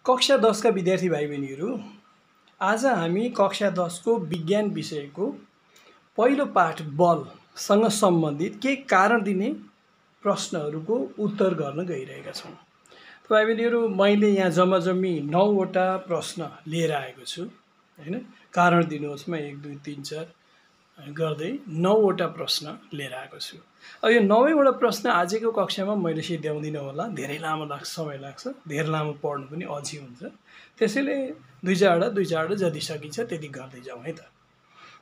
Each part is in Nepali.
कक्षा 10 का विद्यार्थी भाइ बहिनीहरू, आज हामी कक्षा 10 को विज्ञान विषयको पहिलो पाठ बलसँग सम्बन्धित केही कारण दिने प्रश्नहरूको उत्तर गर्न गइरहेका छौँ। भाइ बहिनीहरू, मैले यहाँ जम्मी 9 वटा प्रश्न लिएर आएको छु हैन। कारण दिनुहोस्, म 1 2 3 4 गर्दै 9 वटा प्रश्न लिएर आएको छु। अब यो 9 वटा प्रश्न आजको कक्षामा मैले सिध्याउँदिनँ होला, धेरै लामो समय लाग्छ, धेरै लामो पढ्नु पनि अल्छी हुन्छ। त्यसैले दुई चारवटा जति सकिन्छ त्यति गर्दै जाउँ है त।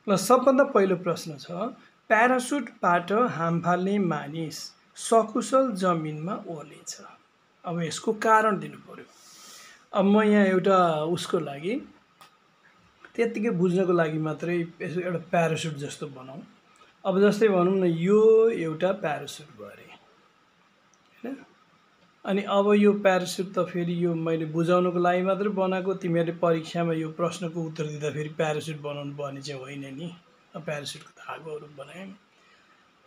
ल, सबभन्दा पहिलो प्रश्न छ, प्यारासुटबाट हाम फाल्ने मानिस सकुशल जमिनमा ओर्लिन्छ। अब यसको कारण दिनु पर्यो। अब म यहाँ एउटा उसको लागि त्यतिकै बुझ्नको लागि मात्रै एउटा प्यारासुट जस्तो बनाऊँ। अब जस्तै भनौँ न, यो एउटा प्यारासुट भयो अरे हैन। अनि अब यो प्यारासुट त फेरि यो मैले बुझाउनको लागि मात्रै बनाएको, तिमीहरूले परीक्षामा यो प्रश्नको उत्तर दिँदा फेरि प्यारासुट बनाउनु पर्ने चाहिँ होइन नि। अब प्यारासुटको धागोहरू बनायौँ।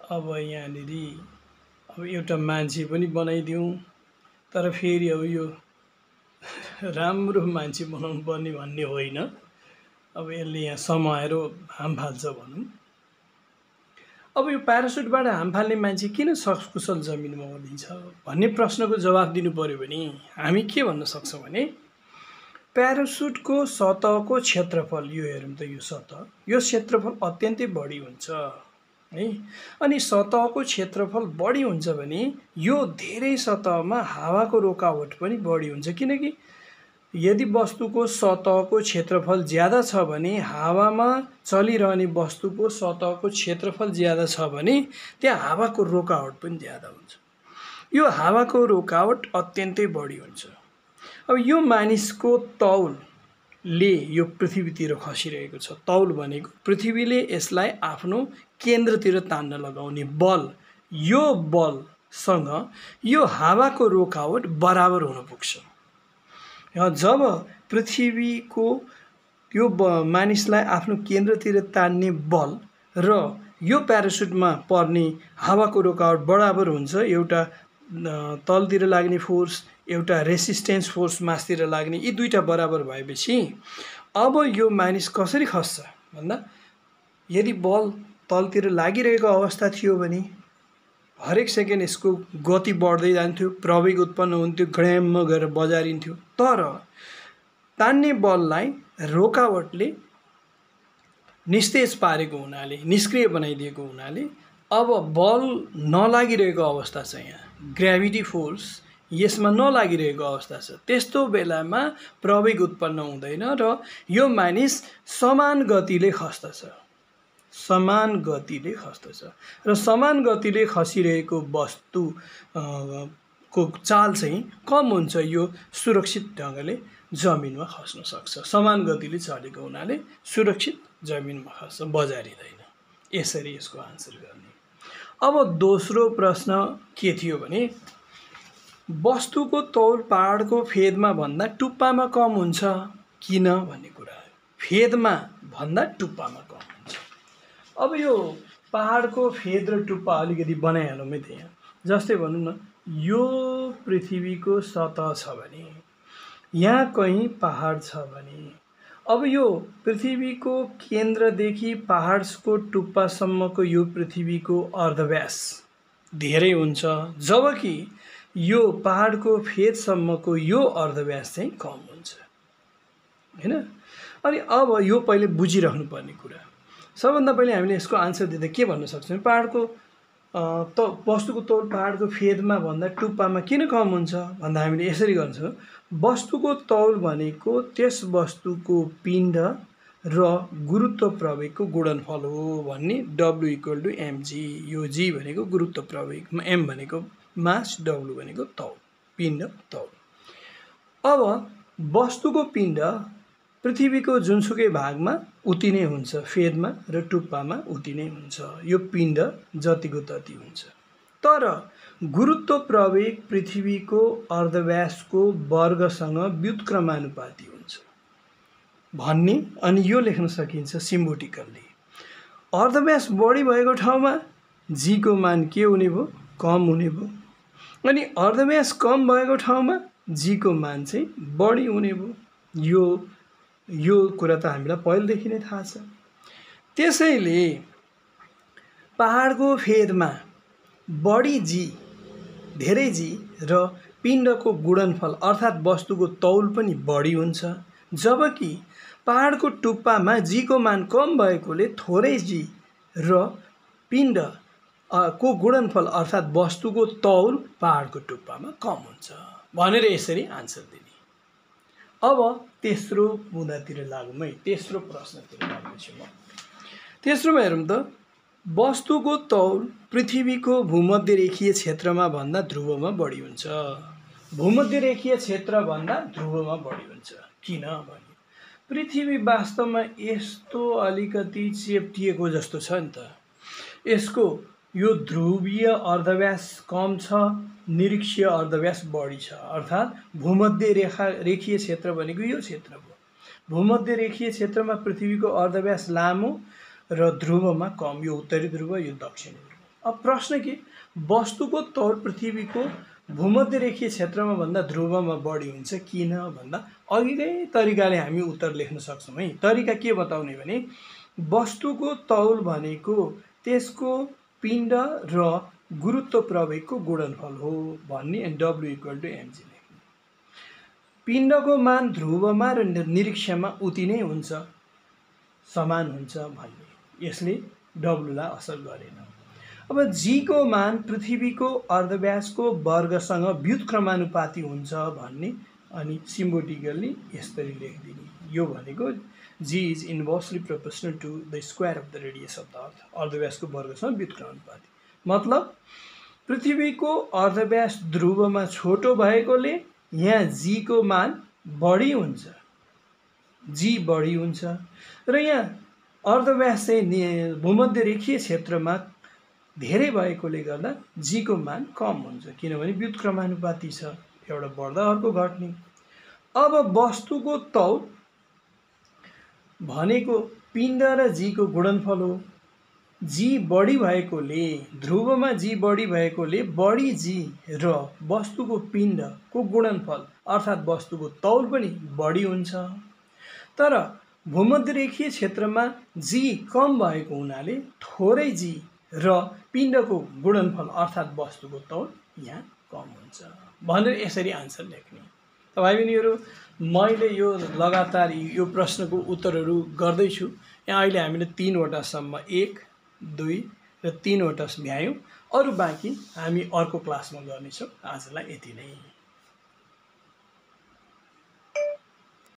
अब यहाँनिर अब एउटा मान्छे पनि बनाइदिउँ, तर फेरि अब यो राम्रो मान्छे बनाउनु पर्ने भन्ने होइन। अब यसले यहाँ समाएर हाम फाल्छ भनौँ। अब यो प्यारासुटबाट हाम फाल्ने मान्छे किन सकुशल जमिनमा ओर्लिन्छ भन्ने प्रश्नको जवाफ दिनु पर्यो भने हामी के भन्न सक्छौँ भने, प्यारासुटको सतहको क्षेत्रफल, यो हेरौँ त, यो सतह, यो क्षेत्रफल अत्यन्तै बढी हुन्छ है। अनि सतहको क्षेत्रफल बढी हुन्छ भने यो धेरै सतहमा हावाको रोकावट पनि बढी हुन्छ, किनकि यदि वस्तुको सतहको क्षेत्रफल ज्यादा छ भने, हावामा चलिरहने वस्तुको सतहको क्षेत्रफल ज्यादा छ भने त्यहाँ हावाको रोकावट पनि ज्यादा हुन्छ। यो हावाको रोकावट अत्यन्तै बढी हुन्छ। अब यो मानिसको तौलले यो पृथ्वीतिर खसिरहेको छ। तौल भनेको पृथ्वीले यसलाई आफ्नो केन्द्रतिर तान्न लगाउने बल। यो बलसँग यो हावाको रोकावट बराबर हुन पुग्छ। जब पृथ्वीको यो मानिसलाई आफ्नो केन्द्रतिर तान्ने बल र यो प्यारासुटमा पर्ने हावाको रोकावट बराबर हुन्छ, एउटा तलतिर लाग्ने फोर्स, एउटा रेसिस्टेन्स फोर्स मासतिर लाग्ने, यी दुईटा बराबर भएपछि अब यो मानिस कसरी खस्छ भन्दा, यदि बल तलतिर लागिरहेको अवस्था थियो भने हरेक सेकेन्ड यसको गति बढ्दै जान्थ्यो, प्रवेग उत्पन्न हुन्थ्यो, ग्राममा गएर बजारिन्थ्यो। तर तान्ने बललाई रोकावटले निस्तेज पारेको हुनाले, निष्क्रिय बनाइदिएको हुनाले अब बल नलागिरहेको अवस्था छ। यहाँ ग्राभिटी फोर्स यसमा नलागिरहेको अवस्था छ। त्यस्तो बेलामा प्रवेग उत्पन्न हुँदैन र यो मानिस समान गतिले खस्दछ। समान गतिले खस्दछ र समान गतिले खसिरहेको वस्तु को चाल चाहिँ कम हुन्छ। यो सुरक्षित ढङ्गले जमिनमा खस्न सक्छ। समान गतिले चलेको हुनाले सुरक्षित जमिनमा खस्छ, बजारिँदैन। यसरी यसको आन्सर गर्ने। अब दोस्रो प्रश्न के थियो भने, वस्तुको तौल पहाडको फेदमा भन्दा टुप्पामा कम हुन्छ किन भन्ने कुरा हो। फेदमा भन्दा टुप्पामा कम हुन्छ। अब यो पहाडको फेद र टुप्पा अलिकति बनाइहालौँ है त। यहाँ जस्तै भनौँ न, यो पृथ्वीको सतह छ भने यहाँ कहीँ पहाड छ भने, अब यो पृथ्वीको केन्द्रदेखि पहाडको टुप्पासम्मको यो पृथ्वीको अर्धव्यास धेरै हुन्छ, जबकि यो पहाडको फेदसम्मको यो अर्धव्यास चाहिँ कम हुन्छ हैन। अनि अब यो पहिले बुझिराख्नु पर्ने कुरा। सबभन्दा पहिले हामीले यसको आन्सर दिँदा के भन्न सक्छौँ, पहाडको वस्तुको तौल पहाडको फेदमा भन्दा टुप्पामा किन कम हुन्छ भन्दा हामीले यसरी गर्छौँ, वस्तुको तौल भनेको त्यस वस्तुको पिण्ड र गुरुत्व प्रवेगको गुणनफल हो भन्ने। W = mg। यो g भनेको गुरुत्व प्रवेग, m भनेको मास, W भनेको तौल, पिण्ड तौल। अब वस्तुको पिण्ड पृथ्वीको जुनसुकै भागमा उति नै हुन्छ, फेदमा र टुप्पामा उति नै हुन्छ। यो पिण्ड जतिको तति हुन्छ। तर गुरुत्व प्रवेग पृथ्वीको अर्धव्यासको वर्गसँग व्युत्क्रमानुपाती हुन्छ भन्ने। अनि यो लेख्न सकिन्छ सिम्बोटिकल्ली। अर्धव्यास बढी भएको ठाउँमा जी को मान के हुने भयो, कम हुने भयो। अनि अर्धव्यास कम भएको ठाउँमा जीको मान चाहिँ बढी हुने भयो। यो कुरा त हामीलाई पहिलेदेखि नै थाहा छ। त्यसैले पहाडको फेदमा बढी जी, धेरै जी र पिण्डको गुणनफल अर्थात् वस्तुको तौल पनि बढी हुन्छ, जबकि पहाडको टुप्पामा जीको मान कम भएकोले थोरै जी र पिण्ड को गुणनफल अर्थात् वस्तुको तौल पहाडको टुप्पामा कम हुन्छ भनेर यसरी आन्सर दिने। अब तेस्रो मुद्दातिर लागौँ है, तेस्रो प्रश्नतिर लाग्दैछु म। तेस्रोमा हेरौँ त, वस्तुको तौल पृथ्वीको भूमध्यरेखीय क्षेत्रमा भन्दा ध्रुवमा बढी हुन्छ। भूमध्यरेखीय क्षेत्रभन्दा ध्रुवमा बढी हुन्छ किनभने पृथ्वी वास्तवमा यस्तो अलिकति चेप्टिएको जस्तो छ नि त। यसको यो ध्रुवीय अर्धव्यास कम छ, निरीक्षीय अर्धव्यास बढी छ, अर्थात् भूमध्यरेखीय क्षेत्र भनेको यो क्षेत्र हो। भूमध्यरेखीय क्षेत्रमा पृथ्वीको अर्धव्यास लामो र ध्रुवमा कम, यो उत्तरी ध्रुव, यो दक्षिणी ध्रुव। अब प्रश्न के, वस्तुको तौल पृथ्वीको भूमध्यरेखीय क्षेत्रमा भन्दा ध्रुवमा बढी हुन्छ किन भन्दा अघिकै तरिकाले हामी उत्तर लेख्न सक्छौँ है। तरिका के बताउने भने वस्तुको तौल भनेको त्यसको पिण्ड र गुरुत्व प्रवेगको गुणनफल हो भन्ने, W = mg लेख्ने। पिण्डको मान ध्रुवमा र निरीक्षमा उति नै हुन्छ, समान हुन्छ भन्ने, यसले W लाई असर गरेन। अब जीको मान पृथ्वीको अर्धव्यासको वर्गसँग व्युत्क्रमानुपाती हुन्छ भन्ने, अनि सिम्बोलिकली यसरी लेखिदिने। यो भनेको G is inversely proportional to the square of the radius of the earth, अर्धव्यासको वर्गसँग व्युत्क्रमानुपाती। मतलब पृथ्वीको अर्धव्यास ध्रुवमा छोटो भएकोले यहाँ जीको मान बढी हुन्छ, जी बढी हुन्छ, र यहाँ अर्धव्यास चाहिँ भूमध्यरेखीय क्षेत्रमा धेरै भएकोले गर्दा जीको मान कम हुन्छ किनभने व्युत्क्रमानुपाती छ, एउटा बढ्दा अर्को घट्ने। अब वस्तुको तौल भनेको पिण्ड र जीको गुणनफल हो। जी बढी भएकोले, ध्रुवमा जी बढी भएकोले बढी जी र वस्तुको पिण्डको गुणनफल अर्थात् वस्तुको तौल पनि बढी हुन्छ। तर भूमध्यरेखीय क्षेत्रमा जी कम भएको हुनाले थोरै जी र पिण्डको गुणनफल अर्थात् वस्तुको तौल यहाँ कम हुन्छ भनेर यसरी आन्सर लेख्ने। त भाइ बहिनीहरू, मैले यो लगातार यो प्रश्नको उत्तरहरू गर्दैछु। यहाँ अहिले हामीले 3वटासम्म 1, 2 र 3वटा भ्यायौँ। अरू बाँकी हामी अर्को क्लासमा गर्नेछौँ। आजलाई यति नै।